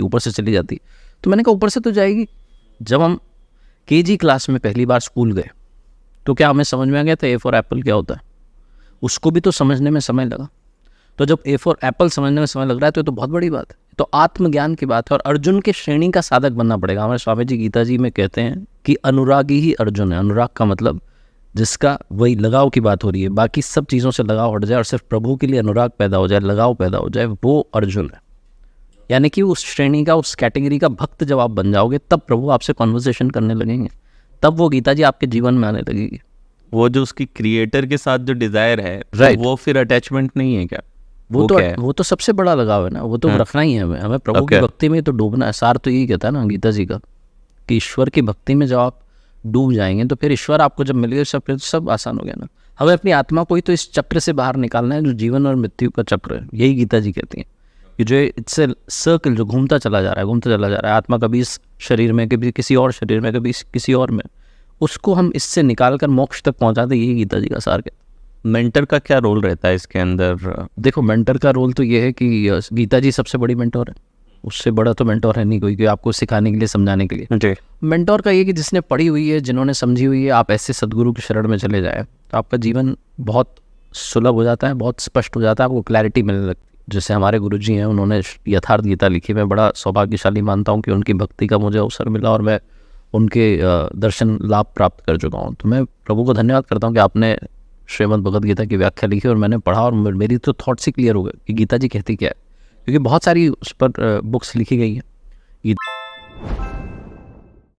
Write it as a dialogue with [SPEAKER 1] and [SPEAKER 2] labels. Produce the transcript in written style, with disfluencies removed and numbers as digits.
[SPEAKER 1] ऊपर से चली जाती। तो मैंने कहा ऊपर से तो जाएगी। जब हम केजी क्लास में पहली बार स्कूल गए तो क्या हमें समझ में आ गया था ए फॉर एप्पल क्या होता है? उसको भी तो समझने में समय लगा। तो जब ए फॉर एप्पल समझने में समय लग रहा है तो ये तो बहुत बड़ी बात है। तो आत्मज्ञान की बात है और अर्जुन के श्रेणी का साधक बनना पड़ेगा। हमारे स्वामी जी गीता जी में कहते हैं कि अनुरागी ही अर्जुन है। अनुराग का मतलब जिसका वही लगाव की बात हो रही है, बाकी सब चीज़ों से लगाव हट जाए और सिर्फ प्रभु के लिए अनुराग पैदा हो जाए, लगाव पैदा हो जाए, वो अर्जुन है। यानी कि उस श्रेणी का, उस कैटेगरी का भक्त जब आप बन जाओगे तब प्रभु आपसे कॉन्वर्सेशन करने लगेंगे, तब वो गीता जी आपके जीवन में आने लगेगी।
[SPEAKER 2] वो जो उसकी क्रिएटर के साथ जो डिजायर है,
[SPEAKER 1] Right.
[SPEAKER 2] वो फिर अटैचमेंट नहीं है क्या?
[SPEAKER 1] वो तो सबसे बड़ा लगाव है ना, वो तो रखना ही है हमें प्रभु की भक्ति में तो डूबना है। सार तो यही कहता है ना गीता जी का कि ईश्वर की भक्ति में जब आप डूब जाएंगे तो फिर ईश्वर आपको जब मिलेगा सब आसान हो गया ना। हमें अपनी आत्मा को ही तो इस चक्र से बाहर निकालना है जो जीवन और मृत्यु का चक्र है। यही गीता जी कहती हैं कि जो इससे सर्कल जो घूमता चला जा रहा है, आत्मा कभी इस शरीर में, कभी किसी और शरीर में, कभी किसी और में, उसको हम इससे निकाल कर मोक्ष तक पहुंचाते। यही गीता जी का सार कहता है।
[SPEAKER 2] मेंटर का क्या रोल रहता है इसके अंदर?
[SPEAKER 1] देखो मेंटर का रोल तो ये है कि गीता जी सबसे बड़ी मेंटोर है, उससे बड़ा तो मेंटोर है नहीं कोई कि आपको सिखाने के लिए, समझाने के लिए।
[SPEAKER 2] जी।
[SPEAKER 1] मेंटोर का ये कि जिसने पढ़ी हुई है, जिन्होंने समझी हुई है, आप ऐसे सदगुरु की शरण में चले जाए तो आपका जीवन बहुत सुलभ हो जाता है, बहुत स्पष्ट हो जाता है, आपको क्लैरिटी मिलने लगती है। जैसे हमारे गुरुजी हैं, उन्होंने यथार्थ गीता लिखी। मैं बड़ा सौभाग्यशाली मानता हूँ कि उनकी भक्ति का मुझे अवसर मिला और मैं उनके दर्शन लाभ प्राप्त कर चुका हूँ। तो मैं प्रभु को धन्यवाद करता हूँ कि आपने श्रीमद् भगवद गीता की व्याख्या लिखी और मैंने पढ़ा और मेरी तो थॉट्स ही क्लियर हो गए कि गीता जी कहती क्या है, क्योंकि बहुत सारी उस पर बुक्स लिखी गई हैं।